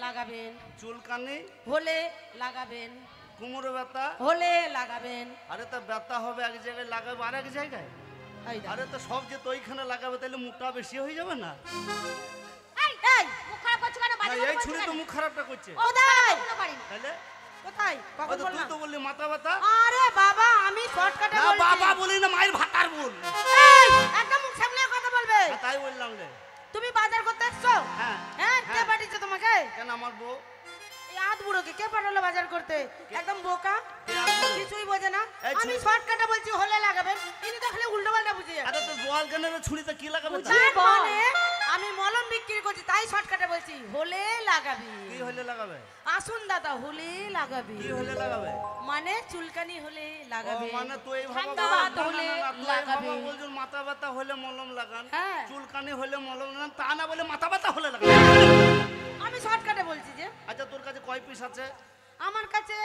লাগাবেন। চুলকানি হলে লাগাবেন। কোমরে ব্যথা হলে লাগাবেন। আরে তো ব্যথা হবে এক জায়গায় লাগাবে আর এক জায়গায়। আরে তো সব যে তো ওইখানে লাগাবে তাহলে মুখটা বেশি হয়ে যাবে না? এই এই মুখ খারাপ করছ কেন? বাজে এই ছুরি তো মুখ খারাপটা করছে। কোথায় তাহলে কোথায় কখন তুই বললাম? তো বললি মাথা ব্যথা। আরে বাবা আমি শর্টকাটে না বলছি। বাবা বলি না, মায়ের ভাতার বল। এই একদম মুখ সামলে কথা বলবে। তাই বললাম রে। তুমি বাজার করতে এসছো? হ্যাঁ হ্যাঁ কে পাঠিয়েছে তোমাকে? কেন আমার বউ? এই আধ বুড়োকে কে পাঠালো বাজার করতে? একদম বোকা, কিছুই বোঝে না। আমি শর্টকাটে বলছি হলে লাগাবেন, ইনি তো খালি উল্টো পাল্টা বুঝে যাচ্ছে। আরে তো বোয়াল কেনের ছুরিতে কি লাগাবে? মানে আমি মলম বিক্রি করছি তাই শর্টকাটে বলছি হলে লাগাবি। কি হলে লাগাবে? আসুন দাদা হলে লাগাবি। কি হলে লাগাবে? মানে চুলকানি হলে লাগাবে। মানে তুই ঠান্ডা বাত হলে লাগাবে। বলছিস মাথা ব্যথা হলে মলম লাগান, হ্যাঁ। চুলকানি হলে মলম লাগান, তা না বলে মাথা ব্যথা হলে লাগান। আমি শর্টকাটে বলছি যে। আচ্ছা তোর কাছে কয় পিস আছে? আমার কাছে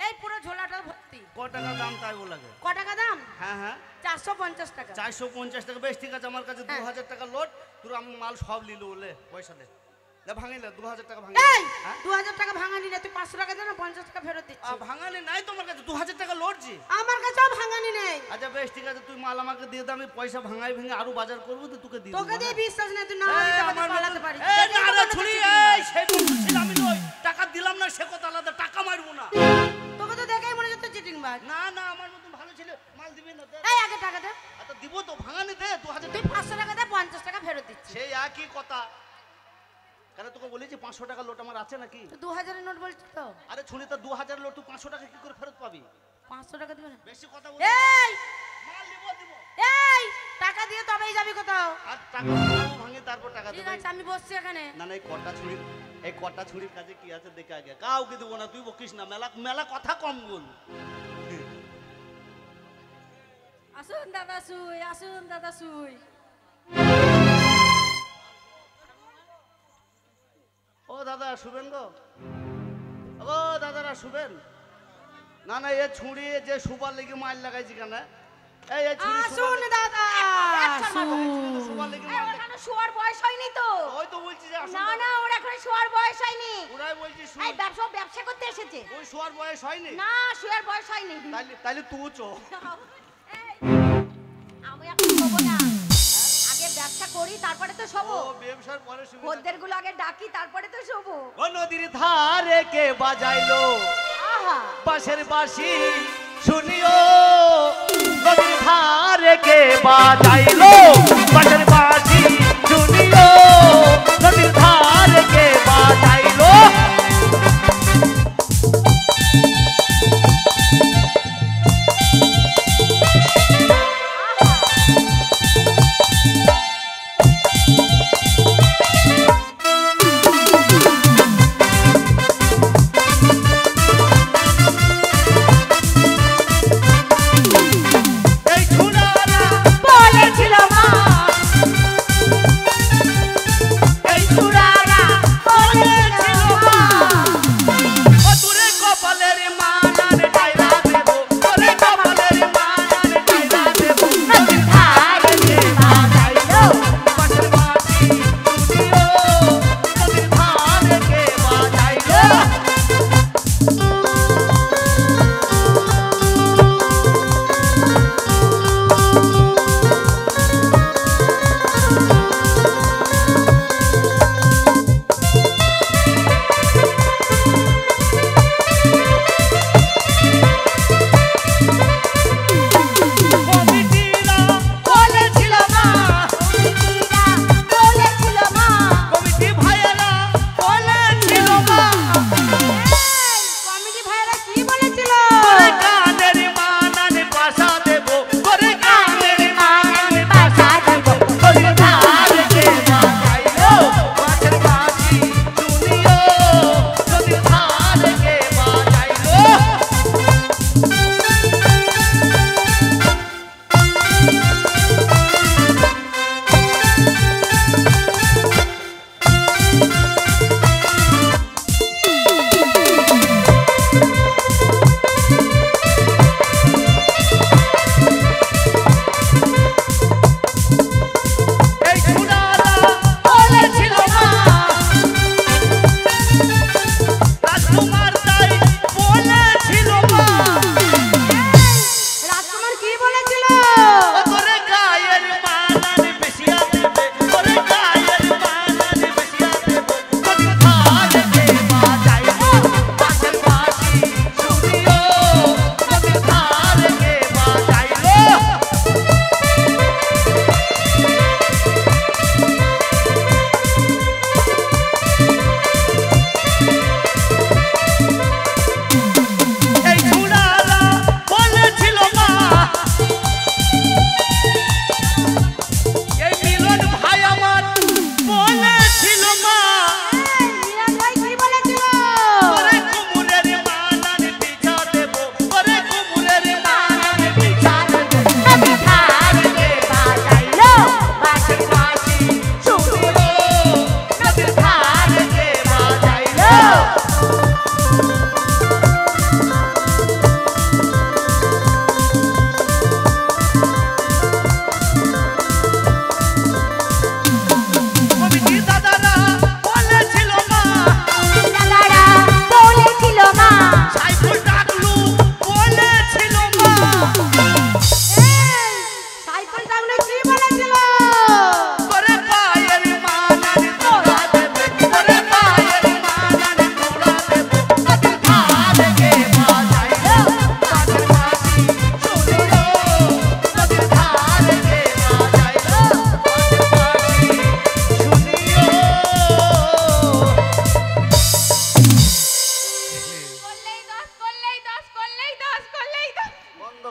এই পুরো ঝোলাটা ভর্তি। ক টাকা দাম তাই বল লাগে? ক টাকা দাম? হ্যাঁ হ্যাঁ 450 টাকা। 450 টাকা। বেশ ঠিক আছে, আমার কাছে 2000 টাকা লোড। তোর আমি মাল সব লিলো বলে পয়সা দে। লে ভাঙিলে 2000 টাকা ভাঙিলে। এই 2000 টাকা ভাঙানি না, তুই 500 টাকা দে না, 50 টাকা ফেরত দিচ্ছি। ভাঙানি নাই তোমার কাছে? 2000 টাকা লোড জি। আমার কাছেও ভাঙানি নেই। আচ্ছা বেশ ঠিক আছে, তুই মাল আমাকে দিয়ে দে, আমি পয়সা ভাঙাই ভেঙে আরো বাজার করব তো তোকে দিয়ে দেব। তোকে দিয়ে বিশ্বাস নেই, তুই না দিতে পারলে পালাতে পারিস। এই না রে ছুরি, এই সেই বলছিল আমি লই টাকা দিলাম না সে কথা আলাদা, টাকা মারবো না। তোকে তো দেখেই মনে হচ্ছে চিটিং বাজ। না না আমার মতন ভালো ছিল মাল দিবি না? দে। এই আগে টাকা দে। আচ্ছা দিব তো, ভাঙানি দে 2000 তুই 500 টাকা দে, 50 টাকা ফেরত দিচ্ছি। সেই একই কথা। কেন তোকে বলেছি 500 টাকা লোট আমার আছে নাকি? তো 2000 এর নোট বলছিস তো? আরে ছুরি তো 2000 লোট, তুই 500 টাকা কি করে ফেরত পাবি? 500 টাকা দিবে না? বেশি কথা বল। এই মাল দিব। এই টাকা দিয়ে তবেই যাবি কোথাও। আর টাকা ভাঙাবো, ভাঙে তারপর টাকা ঠিক দেব। আছে আমি বসছি এখানে। না না এই কটা ছুরির কাছে কি আছে দেখে আগে। কাউকে দেবো না, তুই বকিস না, মেলা মেলা কথা কম বল। আসুন দাদা সুই, আসুন দাদা সুই। ও দাদা শুবেন গো? ও দাদারা শুবেন? না না এ ছুরি যে শুবার লেগে মাল লাগাইছি কেন? এই ছুরি আসুন দাদা শুবার লেগে এই ওর এখনো শোয়ার বয়স হয়নি তো। ওই তো বলছি যে আসুন। না না ওর এখনো শোয়ার বয়স হয়নি। ওরাই বলছি এই ব্যবসা করতে এসেছে। ওই শোয়ার বয়স হয়নি? না শোয়ার বয়স হয়নি। তাইলে তুই চো। এই, আমি এখন শোবো না, আগে ব্যবসা করি তারপরে তো শোবো। ও ব্যবসার পরে সুবিধা। খদ্দেরগুলো আগে ডাকি তারপরে তো শোবো। ও নদীর ধারে কে বাজাইলো আহা বাঁশের বাঁশি শুনিও, নদীর ধারে কে বাজাইলো বাঁশের বাঁশি শুনিও, নদীর ধারে কে বাজাইলো। এই ঝুলারা বলেছিল মা, এই ঝুলা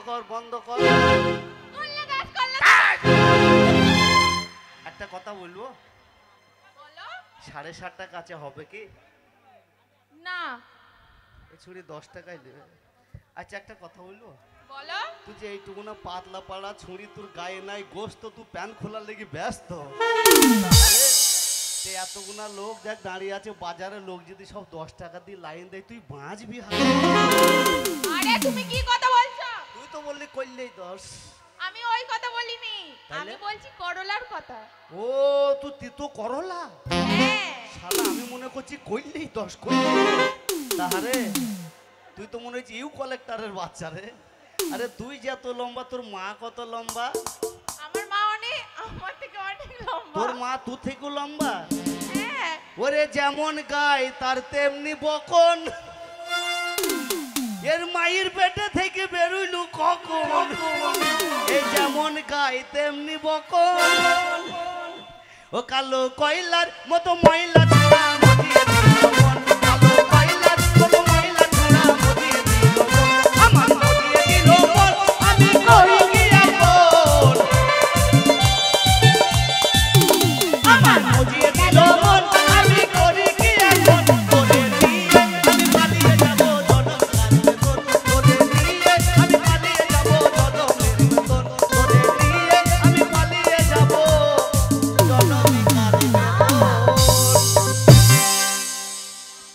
কর বন্ধ কর। করলে গ্যাস করলে একটা কথা বলবো, বলো 7.5 কাছে হবে কি? না এই ছুরি 10 টাকায় দেবে। আচ্ছা একটা কথা বলবো, বলো তুই যে এইটুকু না পাতলা পাড়া ছুরি তোর গায়ে নাই গোস্ত, তুই প্যান খোলার লেগে ব্যস্ত। আরে সে এতগুনা লোক দেখ দাঁড়িয়ে আছে বাজারে, লোক যদি সব 10 টাকা দিয়ে লাইন দেয় তুই বাঁচবি? আরে তুমি কি কথা বলছো? তুই তো বললি করলেই 10। আমি ওই কথা বলিনি, তাহলে? আমি বলছি করলার কথা। ও তুই তিতো করলা? হ্যাঁ শালা আমি মনে করছি করলেই 10 করলেই। তাহারে তুই তো মনে হচ্ছে ইউ কালেক্টরের বাচ্চা রে। আরে তুই যে এত লম্বা, তোর মা কত লম্বা? আমার মা অনেক আমার থেকে অনেক লম্বা। তোর মা তুই থেকেও লম্বা? হ্যাঁ ওরে যেমন গায় তার তেমনি বকন, এর মায়ের পেটে থেকে বেরোইলু কখন? এই যেমন গায় তেমনি বকন, ও কালো কয়লার মতো ময়লা ছোড়া মজিয়ে দিল মন, কালো কয়লার মতো ময়লা ছোড়া মজিয়ে দিল মন, আমার মজিয়ে দিল মন, আমি করি কি আপন, আমার মজিয়ে দিল মন, আমি করি কি আপন, তোরে নিয়ে আমি পালিয়ে যাব জনমের ভেতর, তোরে নিয়ে আমি পালিয়ে যাব জনমের ভেতর, তোরে নিয়ে আমি পালিয়ে যাব জনমের ভেতর।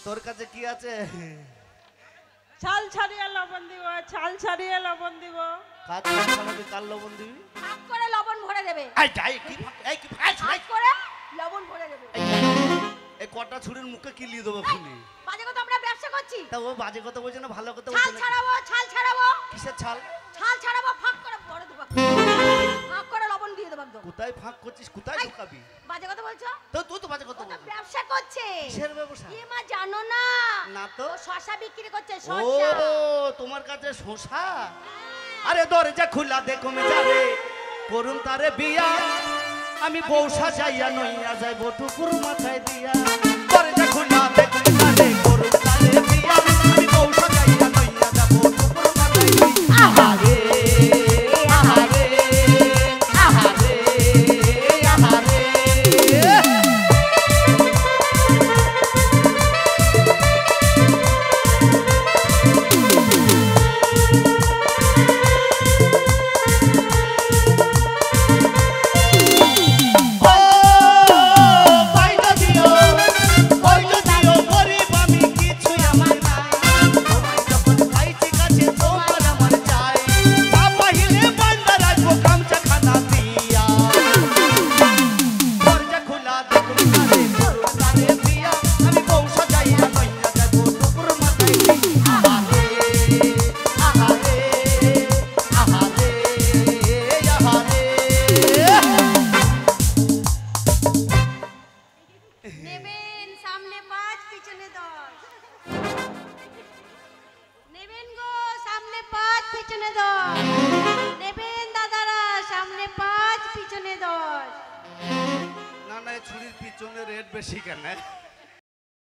তোর কাছে কি আছে? ছাল ছাড়িয়ে লবণ দিব, ছাল ছাড়িয়ে লবণ দিব। কাজ ছাড়াবি, কার লবণ দিবি? ভাগ করে লবণ ভরে দেবে, এই যাই কি এই কি ভাগ করে লবণ ভরে দেবে। এই কটা ছুরির মুখে কিলিয়ে দেবো খুলি। বাজে কথা, আমরা ব্যবসা করছি। তা ও বাজে কথা বলছে না, ভালো কথা ছাল বলছে না? ছাড়াবো, ছাল ছাড়াবো, কিসের ছাল? ছাল ছাড়াবো, ফাঁক করে ভরে দেবো, ফাঁক করে লবণ দিয়ে দেবো একদম। কোথায় ফাঁক করছিস, কোথায় ঢুকাবি? বাজে কথা বলছো? তো তুই তো বাজে কথা ও তো বলছিস। ব্যবসা করছে। কিসের ব্যবসা? এ মা জানো না? না তো। ও শসা বিক্রি করছে, ও শসা। তোমার কাছে শোষা? আরে দরজা খোলা দে কমে যাবে, করুন তারে বিয়া, আমি বউ সাজাইয়া নইয়া যাই বটুকুর মাথায় দিয়া, দরজা খোলা দে কমে যাবে, করুন তারে বিয়া, আমি বউ সাজাইয়া নইয়া যাব বটুকুর মাথায় দিয়া। আহারে আহারে আহারে আহারে, নেবেন সামনে 5 পিছনে 10। নেবেন গো সামনে 5 পিছনে 10। নেবেন দাদারা সামনে 5 পিছনে 10। না না, এই ছুরির পিছনে রেট বেশি কেন?